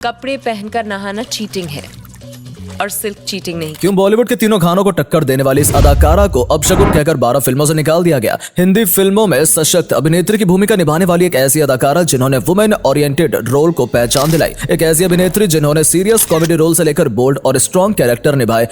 कपड़े पहनकर नहाना चीटिंग है और सिर्फ चीटिंग नहीं। क्यों बॉलीवुड के तीनों खानों को टक्कर देने वाली इस अदाकारा को अपशगुन कहकर 12 फिल्मों से निकाल दिया गया। हिंदी फिल्मों में सशक्त अभिनेत्री की भूमिका निभाने वाली एक ऐसी अदाकारा जिन्होंने वुमेन ओरिएंटेड रोल को पहचान दिलाई। एक ऐसी अभिनेत्री जिन्होंने सीरियस कॉमेडी रोल से लेकर बोल्ड और स्ट्रॉन्ग कैरेक्टर निभाए।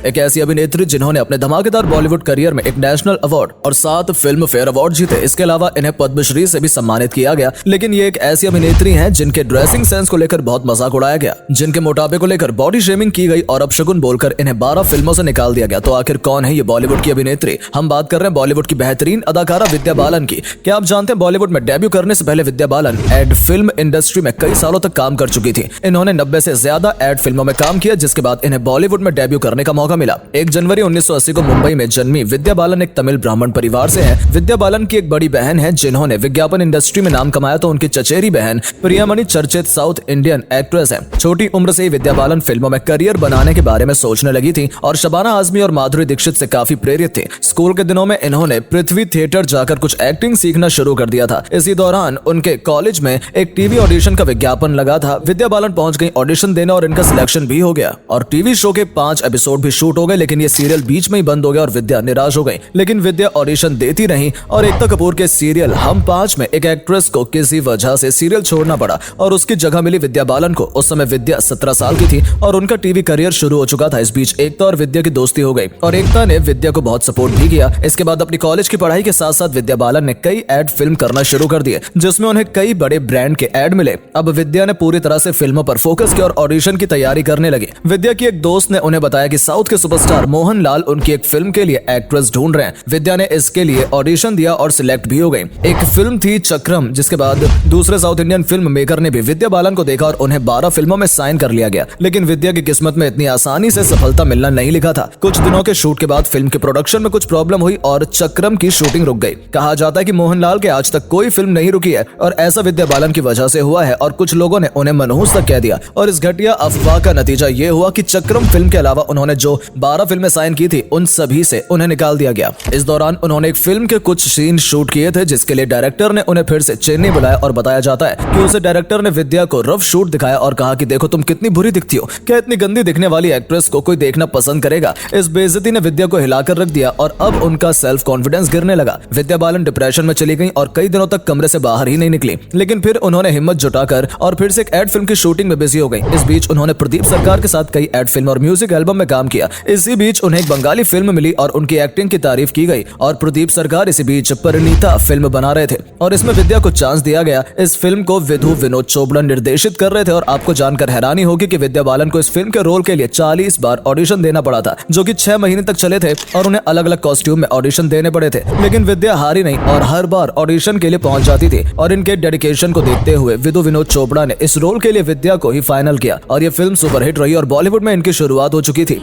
एक ऐसी अभिनेत्री जिन्होंने अपने धमाकेदार बॉलीवुड करियर में एक नेशनल अवार्ड और 7 फिल्म फेयर अवार्ड जीते। इसके अलावा इन्हें पद्मश्री से भी सम्मानित किया गया। लेकिन ये एक ऐसी अभिनेत्री हैं जिनके ड्रेसिंग सेंस को लेकर बहुत मजाक उड़ाया गया, जिनके मोटापे को लेकर बॉडी शेमिंग की गई और अपशगुन बोलकर इन्हें 12 फिल्मों से निकाल दिया गया। तो आखिर कौन है ये बॉलीवुड की अभिनेत्री? हम बात कर रहे हैं बॉलीवुड की बेहतरीन अदाकारा विद्या बालन की। क्या आप जानते हैं बॉलीवुड में डेब्यू करने से पहले Vidya Balan ad film industry में कई सालों तक काम कर चुकी थी। इन्होंने 90 से ज्यादा एड फिल्मों में काम किया, जिसके बाद इन्हें बॉलीवुड में डेब्यू करने का मौका मिला। 1 जनवरी 1980 को मुंबई में जन्मी विद्या बालन एक तमिल ब्राह्मण परिवार से है। विद्या बालन की एक बड़ी बहन है जिन्होंने विज्ञापन इंडस्ट्री में नाम कमाया, तो उनकी चचेरी बहन प्रियामणि चर्चित साउथ इंडियन एक्ट्रेस है। छोटी उम्र से ही विद्या बालन फिल्मों में करियर बनाने के बारे में सोचने लगी थी और शबाना आजमी और माधुरी दीक्षित से काफी प्रेरित थी। स्कूल के दिनों में इन्होंने पृथ्वी थिएटर जाकर कुछ एक्टिंग सीखना शुरू कर दिया था। इसी दौरान उनके कॉलेज में एक टीवी ऑडिशन का विज्ञापन लगा था। विद्या बालन पहुंच गई ऑडिशन देने और इनका सिलेक्शन भी हो गया और टीवी शो के 5 एपिसोड भी शूट हो गए। लेकिन ये सीरियल बीच में ही बंद हो गया और विद्या निराश हो गई। लेकिन विद्या ऑडिशन देती रही और एकता कपूर के सीरियल हम 5 में एक एक्ट्रेस को किसी वजह से सीरियल छोड़ना पड़ा और उसकी जगह मिली विद्या बालन को। उस समय विद्या 17 साल की थी और उनका टीवी करियर शुरू हो चुका था। इस बीच एकता और विद्या की दोस्ती हो गई और एकता ने विद्या को बहुत सपोर्ट भी किया। इसके बाद अपनी कॉलेज की पढ़ाई के साथ साथ विद्या बालन ने कई एड फिल्म करना शुरू कर दिए, जिसमें उन्हें कई बड़े ब्रांड के एड मिले। अब विद्या ने पूरी तरह से फिल्मों पर फोकस किया और ऑडिशन की तैयारी करने लगी। विद्या की एक दोस्त ने उन्हें बताया कि साउथ के सुपरस्टार मोहनलाल उनकी एक फिल्म के लिए एक्ट्रेस ढूंढ रहे हैं। विद्या ने इसके लिए ऑडिशन दिया और सिलेक्ट भी हो गई। एक फिल्म थी चक्रम, जिसके बाद दूसरे साउथ इंडियन फिल्म मेकर ने भी विद्या बालन को देखा और उन्हें 12 फिल्मों में साइन कर लिया गया। लेकिन विद्या की किस्मत में इतनी आसानी से सफलता मिलना नहीं लिखा था। कुछ दिनों के शूट के बाद फिल्म के प्रोडक्शन में कुछ प्रॉब्लम हुई और चक्रम की शूटिंग रुक गई। कहा जाता है कि मोहनलाल के आज तक कोई फिल्म नहीं रुकी है और ऐसा विद्या बालन की वजह से हुआ है और कुछ लोगों ने उन्हें मनहूस तक कह दिया। और इस घटिया अफवाह का नतीजा ये हुआ कि चक्रम फिल्म के अलावा उन्होंने जो 12 फिल्में साइन की थी उन सभी से उन्हें निकाल दिया गया। इस दौरान उन्होंने एक फिल्म के कुछ सीन शूट किए थे, जिसके लिए डायरेक्टर ने उन्हें फिर से चेन्नई बुलाया और बताया जाता है कि उसे डायरेक्टर ने विद्या को रफ शूट दिखाया और कहा कि देखो तुम कितनी बुरी दिखती हो, क्या इतनी गंदी दिखने वाली एक्ट्रेस को कोई देखना पसंद करेगा। इस बेइज्जती ने विद्या को हिलाकर रख दिया और अब उनका सेल्फ कॉन्फिडेंस गिरने लगा। विद्या बालन डिप्रेशन में चली गई और कई दिनों तक कमरे से बाहर ही नहीं निकली। लेकिन फिर उन्होंने हिम्मत जुटाकर और फिर से एक एड फिल्म की शूटिंग में बिजी हो गई। इस बीच उन्होंने प्रदीप सरकार के साथ कई एड फिल्म और म्यूजिक एल्बम में काम किया। इसी बीच उन्हें एक बंगाली फिल्म मिली और उनकी एक्टिंग की तारीफ की गई और प्रदीप सरकार इसी बीच परिणीता फिल्म बना रहे थे और इसमें विद्या को चांस दिया गया। इस फिल्म को विधु विनोद चोपड़ा निर्देशित कर रहे थे और आपको जानकर हैरानी होगी कि विद्या बालन को इस फिल्म के रोल के लिए 40 बार ऑडिशन देना पड़ा था, जो कि 6 महीने तक चले थे और उन्हें अलग अलग कॉस्ट्यूम में ऑडिशन देने पड़े थे। लेकिन विद्या हारी नहीं और हर बार ऑडिशन के लिए पहुंच जाती थी और इनके डेडिकेशन को देखते हुए विधु विनोद चोपड़ा ने इस रोल के लिए विद्या को ही फाइनल किया और ये फिल्म सुपरहिट रही और बॉलीवुड में इनकी शुरुआत हो चुकी थी।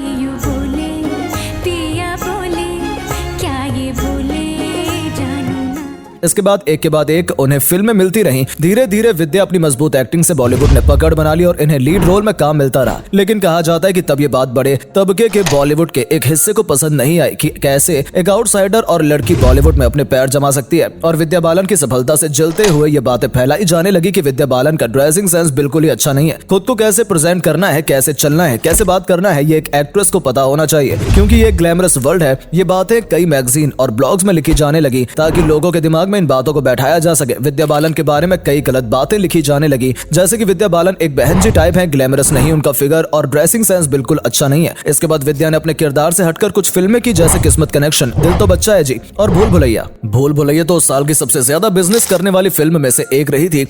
इसके बाद एक के बाद एक उन्हें फिल्में मिलती रहीं। धीरे धीरे विद्या अपनी मजबूत एक्टिंग से बॉलीवुड ने पकड़ बना ली और इन्हें लीड रोल में काम मिलता रहा। लेकिन कहा जाता है कि तब ये बात बड़े तबके के बॉलीवुड के एक हिस्से को पसंद नहीं आई कि कैसे एक आउटसाइडर और लड़की बॉलीवुड में अपने पैर जमा सकती है और विद्या बालन की सफलता से जलते हुए ये बातें फैलाई जाने लगी कि विद्या बालन का ड्रेसिंग सेंस बिल्कुल ही अच्छा नहीं है। खुद को कैसे प्रेजेंट करना है, कैसे चलना है, कैसे बात करना है, ये एक एक्ट्रेस को पता होना चाहिए, क्योंकि ये एक ग्लैमरस वर्ल्ड है। ये बातें कई मैगजीन और ब्लॉग्स में लिखी जाने लगी ताकि लोगों के दिमाग में इन बातों को बैठाया जा सके। विद्या बालन के बारे में कई गलत बातें लिखी जाने लगी, जैसे कि विद्या बालन एक बहन जी टाइप है, ग्लैमरस नहीं, उनका फिगर और ड्रेसिंग सेंस बिल्कुल अच्छा नहीं है। इसके बाद विद्या ने अपने किरदार से हटकर कुछ फिल्में की, जैसे किस्मत कनेक्शन, दिल तो बच्चा है जी और भूल भुलैया। भूल भुलैया तो उस साल की सबसे ज्यादा बिजनेस करने वाली फिल्म में से एक रही थी।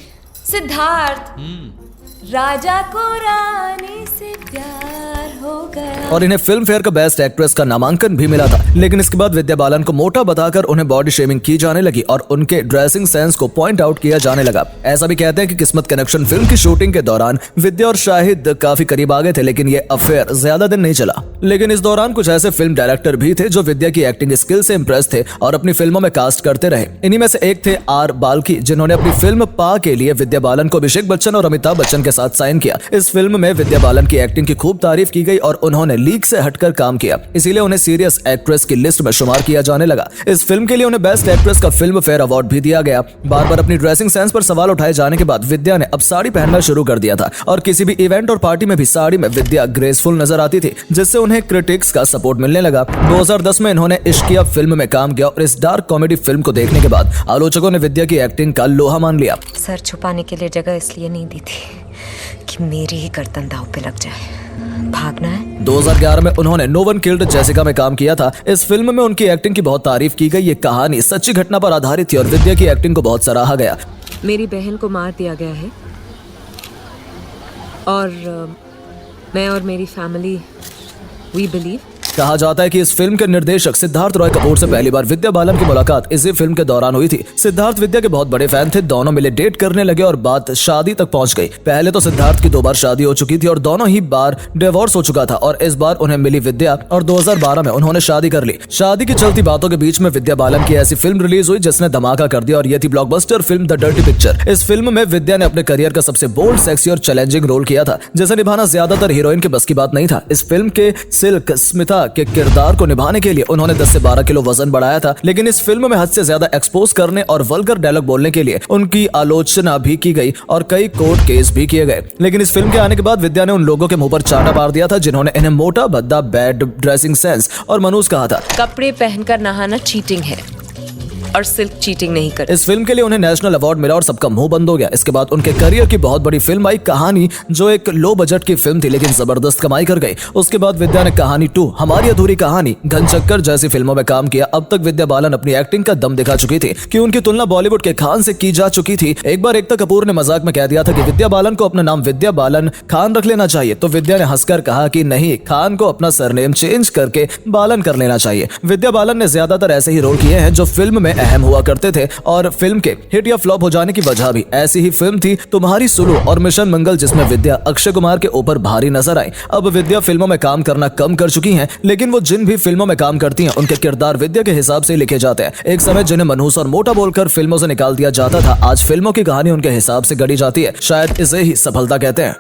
सिद्धार्थ, राजा को रानी से प्यार हो गया और इन्हें फिल्म फेयर का बेस्ट एक्ट्रेस का नामांकन भी मिला था। लेकिन इसके बाद विद्या बालन को मोटा बताकर उन्हें बॉडी शेमिंग की जाने लगी और उनके ड्रेसिंग सेंस को पॉइंट आउट किया जाने लगा। ऐसा भी कहते हैं कि किस्मत कनेक्शन फिल्म की शूटिंग के दौरान विद्या और शाहिद काफी करीब आ गए थे, लेकिन ये अफेयर ज्यादा दिन नहीं चला। लेकिन इस दौरान कुछ ऐसे फिल्म डायरेक्टर भी थे जो विद्या की एक्टिंग स्किल से इम्प्रेस थे और अपनी फिल्मों में कास्ट करते रहे। इन्हीं में से एक थे आर बाल्की, जिन्होंने अपनी फिल्म पा के लिए विद्या बालन को अभिषेक बच्चन और अमिताभ बच्चन के साथ साइन किया। इस फिल्म में विद्या बालन की एक्टिंग की खूब तारीफ की गई और उन्होंने लीक से हटकर काम किया, इसीलिए उन्हें सीरियस एक्ट्रेस की लिस्ट में शुमार किया जाने लगा। इस फिल्म के लिए उन्हें बेस्ट एक्ट्रेस का फिल्म फेयर अवार्ड भी दिया गया। बार बार अपनी ड्रेसिंग सेंस पर सवाल उठाए जाने के बाद विद्या ने अब साड़ी पहनना शुरू कर दिया था और किसी भी इवेंट और पार्टी में भी साड़ी में विद्या ग्रेसफुल नजर आती थी, जिससे उन्हें क्रिटिक्स का सपोर्ट मिलने लगा। 2010 में इन्होंने इश्किया फिल्म में काम किया और इस डार्क कॉमेडी फिल्म को देखने के बाद आलोचकों ने विद्या की एक्टिंग का लोहा मान लिया। सर छुपाने के लिए जगह इसलिए नहीं दी थी कि मेरी ही गर्दन दांव पे लग जाए। भागना है। 2011 में उन्होंने नो वन किल्ड जेसिका में काम किया था। इस फिल्म में उनकी एक्टिंग की बहुत तारीफ की गई। ये कहानी सच्ची घटना पर आधारित थी और विद्या की एक्टिंग को बहुत सराहा गया। मेरी बहन को मार दिया गया है और मैं और मेरी फैमिली वी बिलीव। कहा जाता है कि इस फिल्म के निर्देशक सिद्धार्थ रॉय कपूर से पहली बार विद्या बालन की मुलाकात इसी फिल्म के दौरान हुई थी। सिद्धार्थ विद्या के बहुत बड़े फैन थे। दोनों मिले, डेट करने लगे और बात शादी तक पहुंच गई। पहले तो सिद्धार्थ की 2 बार शादी हो चुकी थी और दोनों ही बार डिवोर्स हो चुका था और इस बार उन्हें मिली विद्या और 2012 में उन्होंने शादी कर ली। शादी की चलती बातों के बीच में विद्या बालन की ऐसी फिल्म रिलीज हुई जिसने धमाका कर दिया और ये थी blockbuster film the dirty picture. इस फिल्म में विद्या ने अपने करियर का सबसे बोल्ड, सेक्सी और चैलेंजिंग रोल किया था, जिसे निभाना ज्यादातर हीरोइन के बस की बात नहीं था। इस फिल्म के सिल्क स्मिता के किरदार को निभाने के लिए उन्होंने 10 से 12 किलो वजन बढ़ाया था, लेकिन इस फिल्म में हद से ज्यादा एक्सपोज करने और वल्गर डायलॉग बोलने के लिए उनकी आलोचना भी की गई और कई कोर्ट केस भी किए गए। लेकिन इस फिल्म के आने के बाद विद्या ने उन लोगों के मुंह पर चाटा मार दिया था जिन्होंने इन्हें मोटा, भद्दा, बैड ड्रेसिंग सेंस और मनूस कहा था। कपड़े पहनकर नहाना चीटिंग है और सिर्फ चीटिंग नहीं करती। इस फिल्म के लिए उन्हें नेशनल अवार्ड मिला और सबका मुंह बंद हो गया। इसके बाद उनके करियर की बहुत बड़ी फिल्म आई कहानी, जो एक लो बजट की फिल्म थी लेकिन जबरदस्त कमाई कर गई। उसके बाद विद्या ने कहानी 2, हमारी अधूरी कहानी, घनचक्कर जैसी फिल्मों में काम किया। अब तक विद्या बालन अपनी एक्टिंग का दम दिखा चुकी थी कि उनकी तुलना बॉलीवुड के खान से की जा चुकी थी। एक बार एकता कपूर ने मजाक में कह दिया था कि विद्या बालन को अपना नाम विद्या बालन खान रख लेना चाहिए, तो विद्या ने हंसकर कहा कि नहीं, खान को अपना सरनेम चेंज करके बालन कर लेना चाहिए। विद्या बालन ने ज्यादातर ऐसे ही रोल किए हैं जो फिल्म में अहम हुआ करते थे और फिल्म के हिट या फ्लॉप हो जाने की वजह भी ऐसी ही फिल्म थी तुम्हारी सुलू और मिशन मंगल, जिसमें विद्या अक्षय कुमार के ऊपर भारी नजर आई। अब विद्या फिल्मों में काम करना कम कर चुकी हैं, लेकिन वो जिन भी फिल्मों में काम करती हैं उनके किरदार विद्या के हिसाब से लिखे जाते हैं। एक समय जिन्हें मनहूस और मोटा बोलकर फिल्मों से निकाल दिया जाता था, आज फिल्मों की कहानी उनके हिसाब से गढ़ी जाती है। शायद इसे ही सफलता कहते हैं।